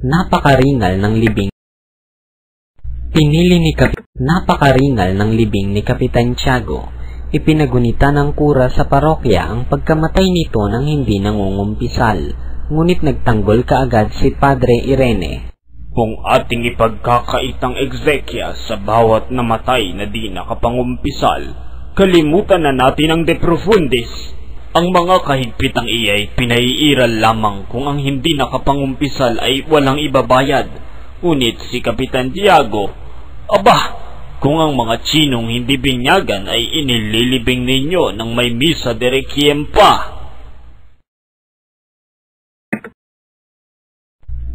Napakaringal ng libing ni Kapitan Tiago. Ipinagunita ng kura sa parokya ang pagkamatay nito nang hindi nangungumpisal, ngunit nagtanggol kaagad si Padre Irene. Kung ating ipagkakaitang egzekya sa bawat namatay na di nakapangumpisal, kalimutan na natin ang de profundis. Ang mga kahigpitang iyay pinaiiral lamang kung ang hindi nakapangumpisal ay walang ibabayad. Ngunit si Kapitan Tiago, aba, kung ang mga Chinong hindi binyagan ay inililibing ninyo ng may misa de requiem pa.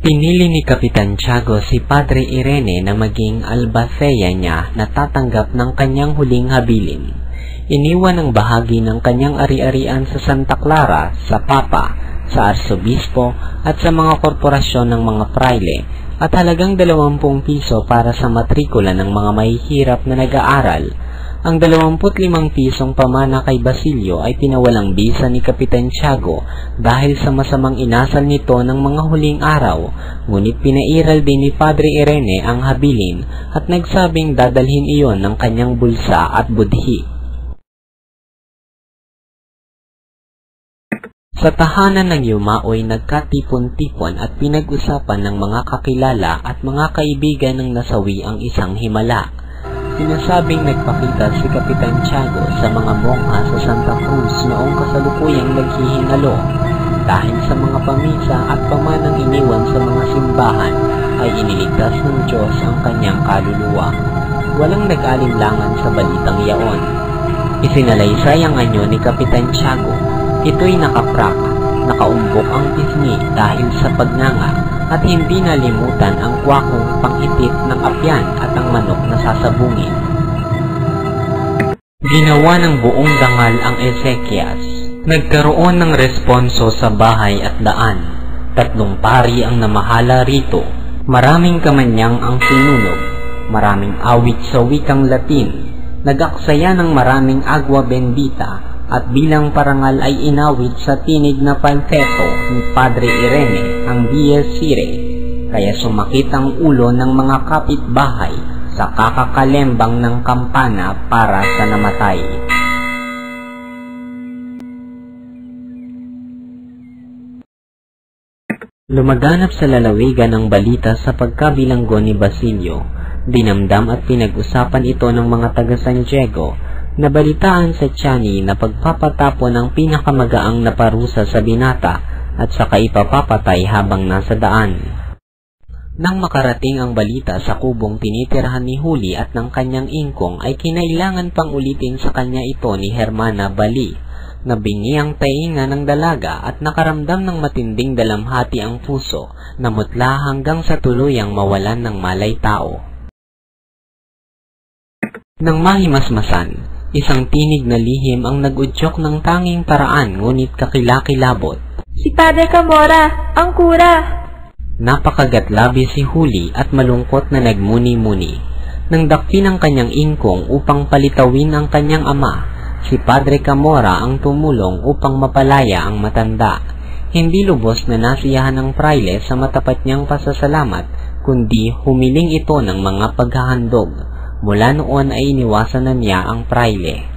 Pinili ni Kapitan Tiago si Padre Irene na maging albathea niya na tatanggap ng kanyang huling habilin. Iniwan ang bahagi ng kanyang ari-arian sa Santa Clara, sa Papa, sa Arsobispo at sa mga korporasyon ng mga praile at halagang 20 piso para sa matrikula ng mga mahihirap na nag-aaral. Ang 25 pisong pamana kay Basilio ay pinawalang bisa ni Kapitan Tiago dahil sa masamang inasal nito ng mga huling araw, ngunit pinairal din ni Padre Irene ang habilin at nagsabing dadalhin iyon ng kanyang bulsa at budhi. Sa tahanan ng Yumaoy nagkatipon-tipon at pinag-usapan ng mga kakilala at mga kaibigan ng nasawi ang isang himala. Sinasabing nagpakita si Kapitan Tiago sa mga mongha sa Santa Cruz noong kasalukuyang naghihinalo. Dahil sa mga pamisa at pamanang iniwan sa mga simbahan ay iniligtas ng Diyos ang kanyang kaluluwa. Walang nag-alinlangan sa balitang yaon. Isinalaysay ang anyo ni Kapitan Tiago. Ito'y nakaprak, nakaumbok ang pisngi dahil sa pagnganga at hindi nalimutan ang kwakong panghitit ng apyan at ang manok na sasabungin. Ginawa ng buong dangal ang Ezekias. Nagkaroon ng responso sa bahay at daan. 3 pari ang namahala rito. Maraming kamanyang ang sinunog. Maraming awit sa wikang Latin. Nag-aksaya ng maraming agwa bendita. At bilang parangal ay inawit sa tinig na palpeto ni Padre Irene ang Dies Irae, kaya sumakit ang ulo ng mga kapitbahay sa kakakalembang ng kampana para sa namatay. Lumaganap sa lalawigan ang balita sa pagkabilanggo ni Basilio. Dinamdam at pinag-usapan ito ng mga taga San Diego. Nabalitaan sa Tiani na pagpapatapon ng pinakamagaang na parusa sa binata at saka ipapapatay habang nasa daan. Nang makarating ang balita sa kubong tinitirahan ni Huli at ng kanyang ingkong ay kinailangan pang ulitin sa kanya ito ni Hermana Bali. Nabingi ang tainga ng dalaga at nakaramdam ng matinding dalamhati ang puso, namutla hanggang sa tuluyang mawalan ng malay tao. Nang mahimasmasan, isang tinig na lihim ang nag-udyok ng tanging paraan ngunit kakilakilabot. Si Padre Camora, ang kura! Napakagatlabi si Huli at malungkot na nagmuni-muni. Nang dakpin ang kanyang ingkong upang palitawin ang kanyang ama, si Padre Camora ang tumulong upang mapalaya ang matanda. Hindi lubos na nasiyahan ng praile sa matapat niyang pasasalamat, kundi humiling ito ng mga paghahandog. Mula noon ay iniwasan na niya ang praile.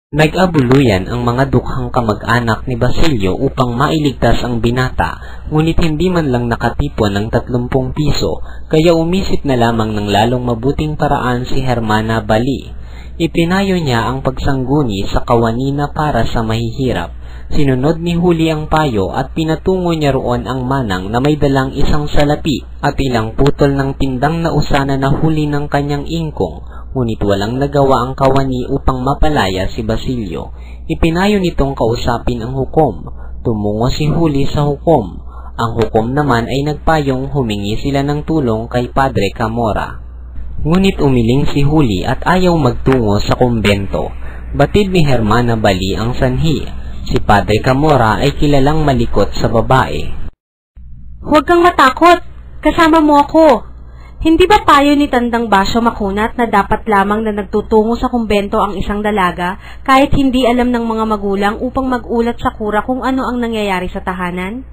Nag-abuluyan ang mga dukhang kamag-anak ni Basilio upang mailigtas ang binata, ngunit hindi man lang nakatipon ng 30 piso, kaya umisip na lamang ng lalong mabuting paraan si Hermana Bali. Ipinayo niya ang pagsangguni sa kawanina para sa mahihirap. Sinunod ni Huli ang payo at pinatungo niya roon ang manang na may dalang isang salapi at ilang putol ng tindang na usana na huli ng kanyang ingkong, ngunit walang nagawa ang kawani upang mapalaya si Basilio. Ipinayo nitong kausapin ang hukom. Tumungo si Huli sa hukom. Ang hukom naman ay nagpayong humingi sila ng tulong kay Padre Camora. Ngunit umiling si Huli at ayaw magtungo sa kumbento. Batid ni Hermana Bali ang sanhi. Si Padre Camora ay kilalang malikot sa babae. Huwag kang matakot. Kasama mo ako. Hindi ba payo ni Tandang Basyo Makunat na dapat lamang na nagtutungo sa kumbento ang isang dalaga kahit hindi alam ng mga magulang upang mag-ulat sa kura kung ano ang nangyayari sa tahanan?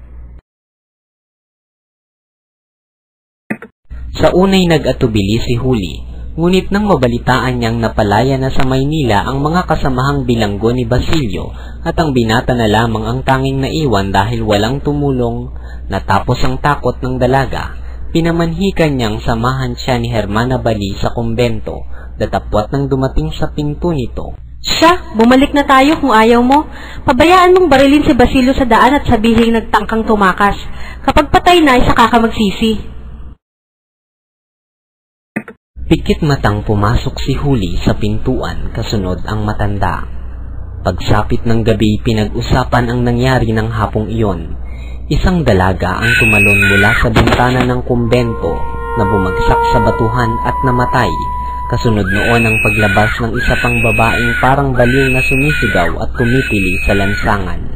Sa unay nag-atubili si Huli, ngunit nang mabalitaan niyang napalaya na sa Maynila ang mga kasamahang bilanggo ni Basilio at ang binata na lamang ang tanging naiwan dahil walang tumulong, natapos ang takot ng dalaga, pinamanhikan niyang samahan siya ni Hermana Bali sa kumbento, datapwat nang dumating sa pinto nito. Siya, bumalik na tayo kung ayaw mo. Pabayaan mong barilin si Basilio sa daan at sabihing nagtangkang tumakas. Kapag patay na, isa ka magsisi. Pikit matang pumasok si Huli sa pintuan, kasunod ang matanda. Pagsapit ng gabi, pinag-usapan ang nangyari ng hapong iyon. Isang dalaga ang tumalon mula sa bintana ng kumbento na bumagsak sa batuhan at namatay. Kasunod noon ang paglabas ng isa pang babaeng parang baliw na sumisigaw at tumitili sa lansangan.